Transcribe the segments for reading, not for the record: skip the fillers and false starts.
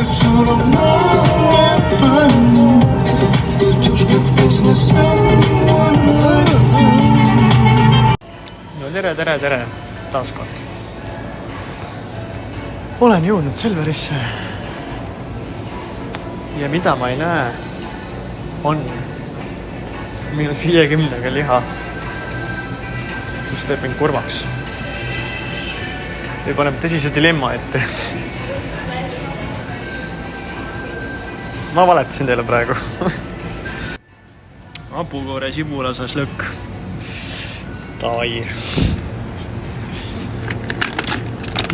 No tere, taas kord. Olen jõudnud Selverisse. Ja mida ma ei näe, on -50 liha, mis teeb mind kurvaks. Või paneb tõsise dilemma ette. Ma valetasin teile praegu. Hapukoore sibulasas lõkk. Tai.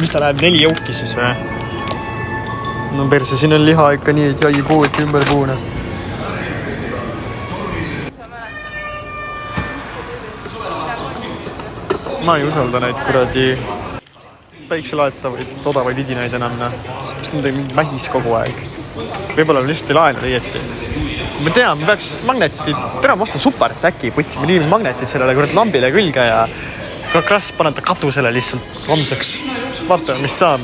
Mis ta läheb 4 jõuki siis või? No perse, siin on liha ikka nii, et jai puud ümber puune. Ma ei usalda neid kuradi päikselaetavaid, odavaid vidinaid enam. Sest nad ei mähis kogu aeg. Võib-olla lihtsalt ei laena õieti. Ma tean, ma peaks magnetid, tere ma ostan super täki putsi, ma niimin magnetid sellele kurat lambile külge ja krass panen ta katusele lihtsalt samseks. Vaata, mis saab.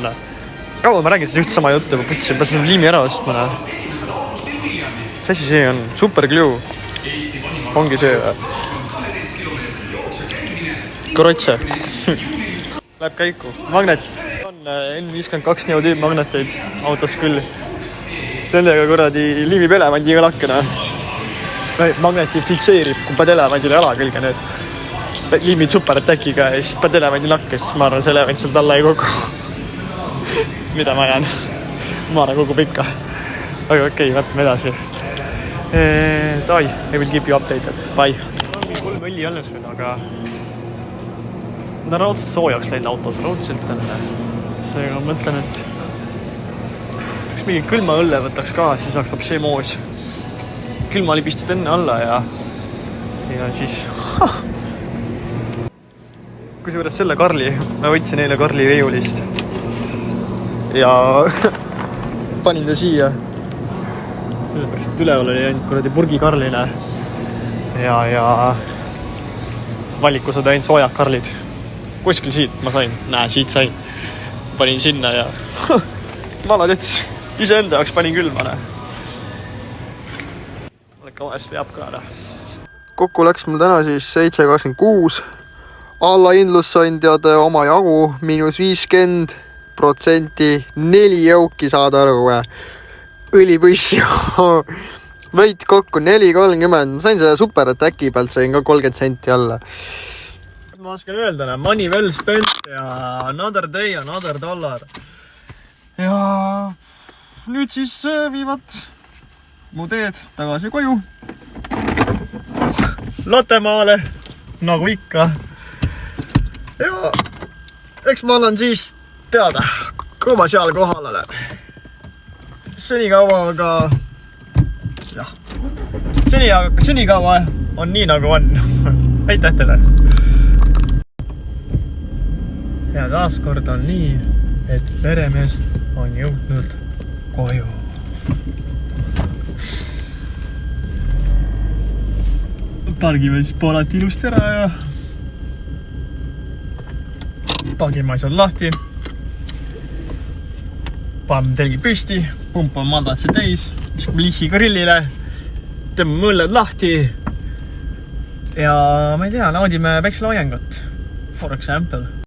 Kaua ma räägin seda üht sama juttu, ma putsi, ma pean liimi ära ostma. Mis asi see on? Super glue. Ongi see või? Korotse. Läheb käiku. Magnet on N52 neotüüp magneteid autos küll. Sellega kuradi liimib elevandiga lakkena. Magneti fikseerib, kui paned elevandile jala külge need. Liimid superatäkiga ja siis paned elevandi lakke, siis ma arvan, see elevand sealt alla ei kogu. Mida ma jään? Maana kogub ikka. Aga okei, vaatame edasi. I will keep you updated. Bye. On 3 õlli alles veel, aga nad on raudselt soojaks läinud autos, raudselt on. Seega mõtlen, et üks mingi külma õlle võtaks ka, siis oleks see moos. Külma oli pistid enne alla ja siis kusjuures selle Karli, ma võtsin eile Karli riiulist ja panin ta siia. Sellepärast, et üleval oli ainult kuradi purgi Karlile ja valikus on ainult soojad Karlid. Kuskil siit ma sain, siit sain. Panin sinna ja maladets. Iseenda jaoks panin külmane. Vahest veab ka. Kokku läks mul täna siis 7,26. Alla hindlus sain teada oma jagu, -50%, 4 jõuki saada aru. Õlipõssi. Võit kokku 4,30. Ma sain selle superatäki pealt, sain ka 30 senti alla. Ma oskan öelda, money well spent ja another day, another dollar. Ja nüüd siis viivad mu teed tagasi koju. Lottemaale, nagu ikka. Ja eks ma annan siis teada, kui ma seal kohal olen. Senikaua aga jah. Senikaua on nii nagu on. Aitäh teile. Ja taaskord on nii, et peremees on jõudnud koju. Pargime siis poolati ilusti ära ja pagime asjad lahti. Paneme telgi püsti, pumpame madratsi täis, viskame lihhi grillile, tõmbame mõlled lahti ja ma ei tea, naudime päikseloojangut. For example.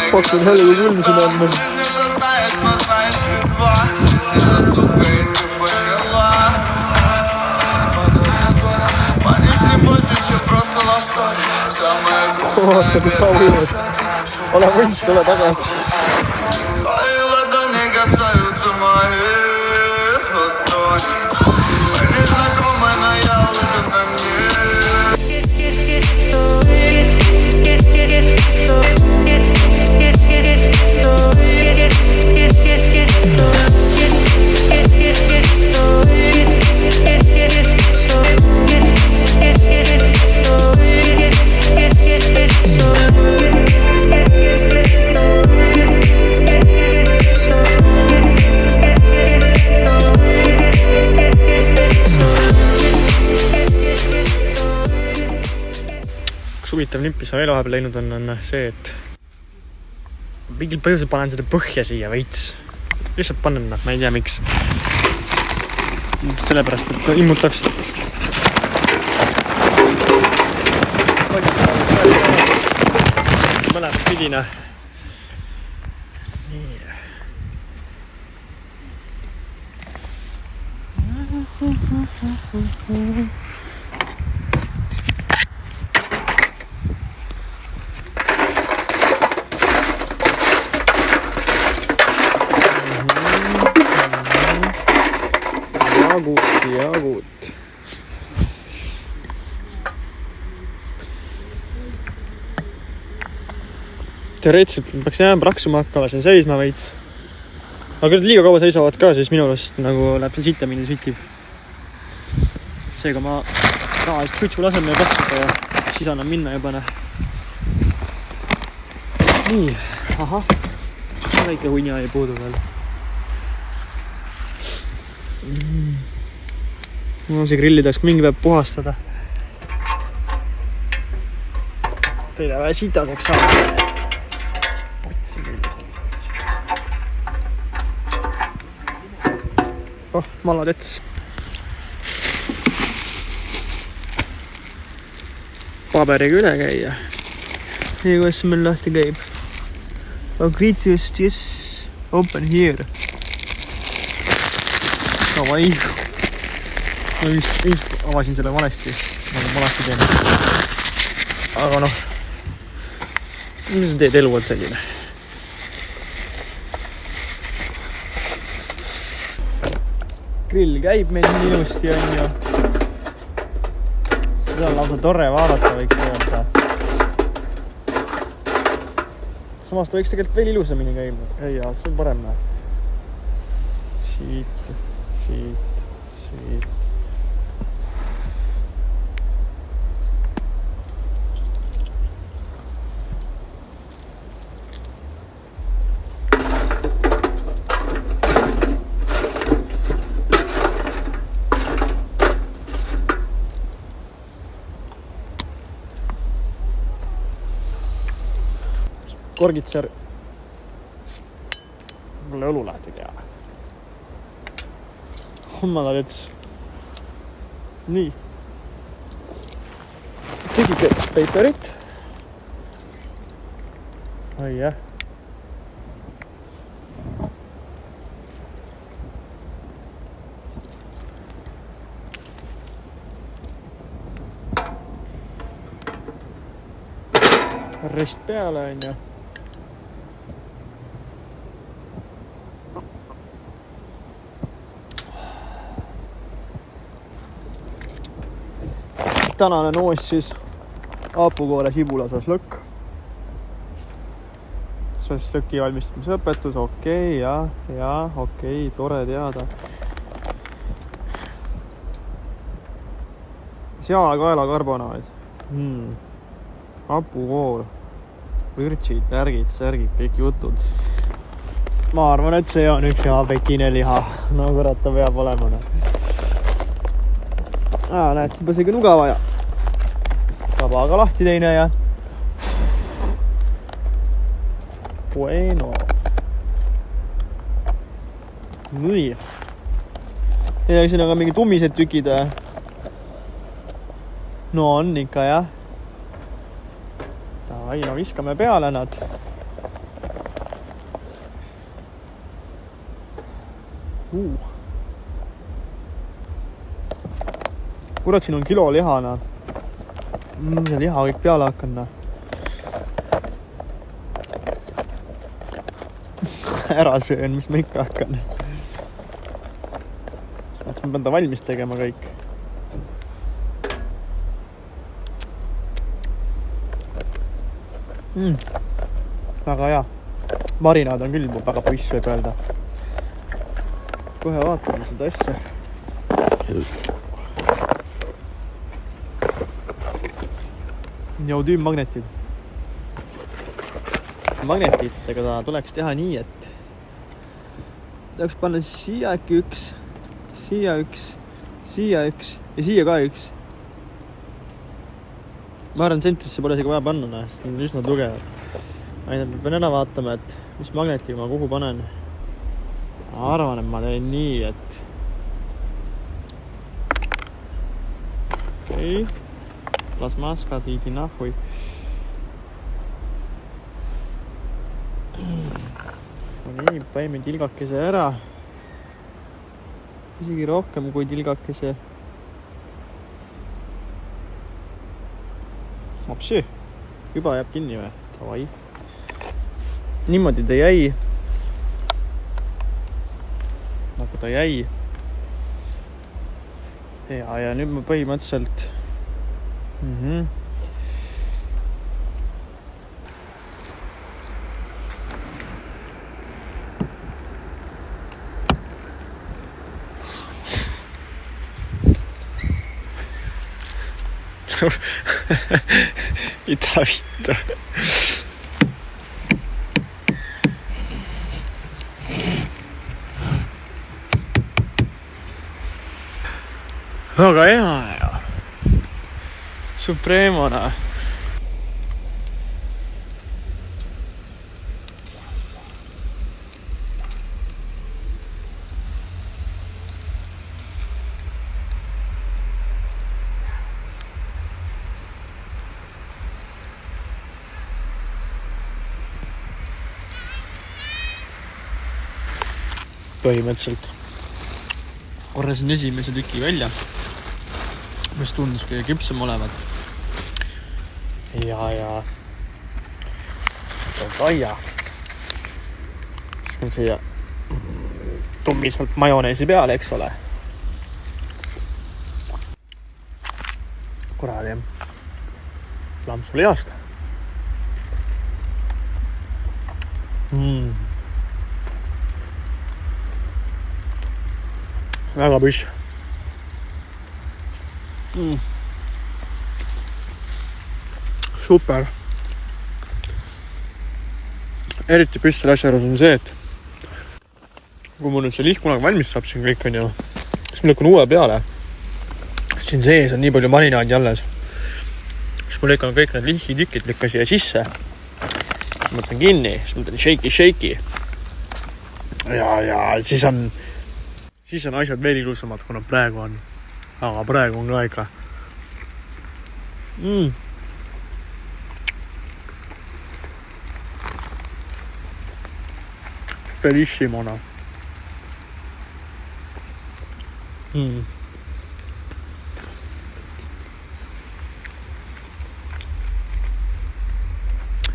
Paksun heli külm siin on. Vaata, kus sa võivad. Ole võnt, tule tagasi. Get huvitav nipp, mis ma veel vahepeal läinud on see, et mingil põhjusel panen seda põhja siia veits. Lihtsalt panen, ma ei tea miks. Sellepärast, et immutaks. Mõlemad pidina. Nii. Ja gut. Teoreetselt peaks jääma praksuma hakkama, siin seisma veits. Aga kui liiga kaua seisavad ka, siis minu arust nagu läheb siin sitamine sütib. Seega ma suitsu lasen ja paksuda ja siis annan minna juba. Nii, ahah. Väike hunja ei puudu veel. See grilli tahaks mingi päev puhastada. Teile vähe sitaseks saada. Otsi grilli. Maladets. Paberiga üle käia. Nii, kuidas see meil lahti käib? Agritus, yes, open here. Davai. Ma vist avasin selle valesti, nagu ma alati teen. Aga noh, mis sa teed, elu on selline. Grill käib meil nii ilusti, on ju. Seda on lausa tore vaadata, võiks öelda. Samas ta võiks tegelikult veel ilusamini käima. Ei, aga see on parem. Siit. Korgitser. Mulle õlu läheti peale. Maladets. Nii. Tegige paperit. Oi jah. Rest peale on ju. Tänane noos siis Aapukoore sibulasas lõkk. Lõki valmistamise õpetus, okei, okei, tore teada. Seakaela karbonaad. Aapukoor, vürtsid, värgid, särgid, kõik jutud. Ma arvan, et see on üks hea pekine liha. No kurat, ta peab olema. Näed, juba see nuga vaja. Tabaga lahti teine ja bueno. Nii. Ja siin on ka mingi tummised tükid. No on ikka, jah. Ai, no viskame peale nad. Kurat, siin on kilo lihana. See liha kõik peale hakkan. Ära söön, mis ma ikka hakkan. Ma pean ta valmis tegema kõik. Väga hea. Marinaad on küll väga puiss, võib öelda. Kohe vaatame seda asja. Neodüümmagnetid. Magnetitega ta tuleks teha nii, et tahaks panna siia äkki üks, siia üks, siia üks ja siia ka üks. ma arvan, tsentrisse pole isegi vaja panna, sest on üsna tugev. Ainult ma pean ära vaatama, et mis magnetiga ma kuhu panen. Ma arvan, et ma teen nii, et okei. Las maskad iidi nahui. Nii, paime tilgakese ära. Isegi rohkem kui tilgakese. Apsi, juba jääb kinni või? Tavai. Niimoodi ta jäi. Nagu ta jäi. Ja nüüd ma põhimõtteliselt Mitä vittu? Väga hea ja Supremona. Põhimõtteliselt korrasin esimese tüki välja, mis tundus kõige küpsem olevat. Ja saia. Siis on siia tummiselt majoneesi peale, eks ole. Kuradi. Lampsu lihast. Väga püss. Super. Eriti püss selle asja on see, et kui mul nüüd see liht kunagi valmis saab siin kõik on ju, siis ma lõkkan uue peale. Siin sees on nii palju marinaadi alles. Siis ma lõkkan kõik need lihitükid lükkan siia sisse. Siis ma võtan kinni, siis ma teen shake'i. Ja siis on asjad veel ilusamad, kuna praegu on. Aga praegu on ka ikka. Felissimona.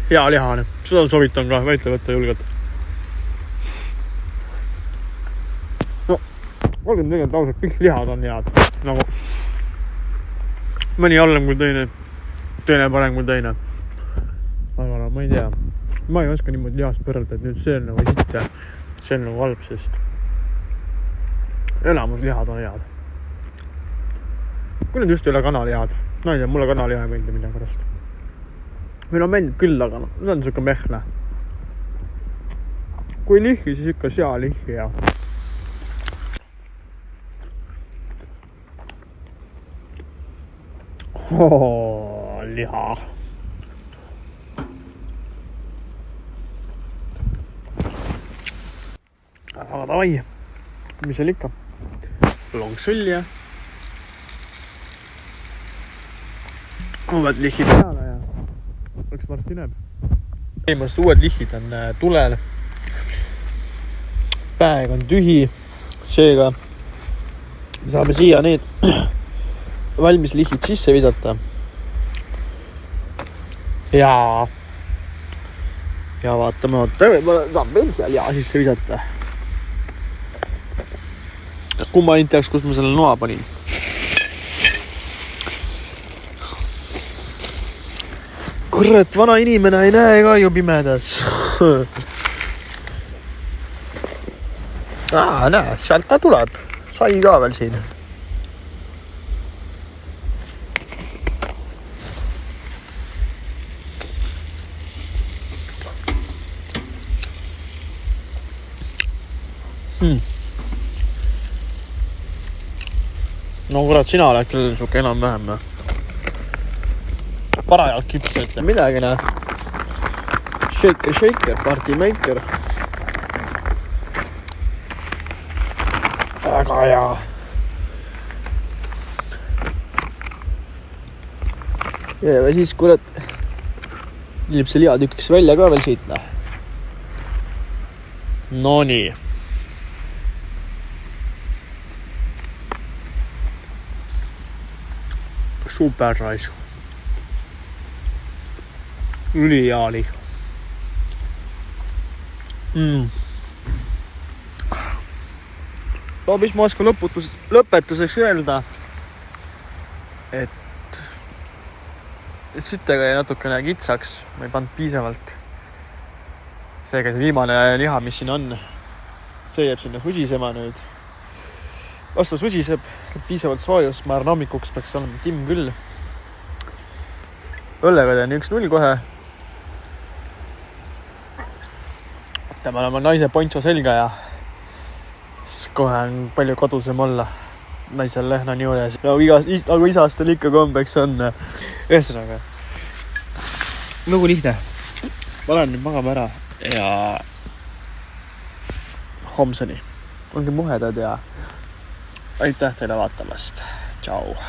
Hea lihane. Seda sovitan ka väitle võtta julgelt. 30 ausalt, kõik lihad on head. Nagu mõni allem kui teine parem kui teine. Aga no, ma ei tea. Ma ei oska niimoodi lihast võrrelda, et nüüd see on nagu sitt ja see on nagu halb, sest enamus lihad on head. Kui need just ei ole kanalihad. Ma ei tea, mulle kanaliha ei meeldi midagi pärast. Meil on meeldib küll, aga no, see on siuke mehne. Kui lihhi, siis ikka sealihhi ja liha. Aga davai. Mis seal ikka? Longsõlje. Uued lihid peale ja oleks varsti näeb. Eelmast uued lihid on tulel. Päeg on tühi. Seega saame siia need valmis lihid sisse visata. Ja vaatame, saab veel seal ja sisse visata. Kui ma ei teaks, kus ma selle noa panin. Kurat, vana inimene ei näe ka ju pimedas. Näe, sealt ta tuleb. Sai ka veel siin. No kurat, sina oled küll suke enam-vähem. parajalt küps, ütleb midagi, näe. Shaker, party maker. Väga hea. Ja siis, kurat, ilib see lihatükiks välja ka veel siit, näe. No nii. Super raisu. Ülijaali. Mis ma oskan lõpetuseks öelda, et süttega jäi natukene kitsaks, ma ei pannud piisavalt. Seega see viimane liha, mis siin on, see jääb sinna susisema nüüd. Las ta susiseb, piisavalt soojus, ma arvan hommikuks peaks olema timm küll. Õllega teen 1-0 kohe. Me oleme naise poncho selga ja siis kohe on palju kodusem olla naisel lehna juures. Nagu isastel ikka kombeks on. Ühesõnaga, nagu lihtne. Ma olen nüüd magama ära ja homseni. Olge muhedad ja aitäh teile vaatamast. Tšau.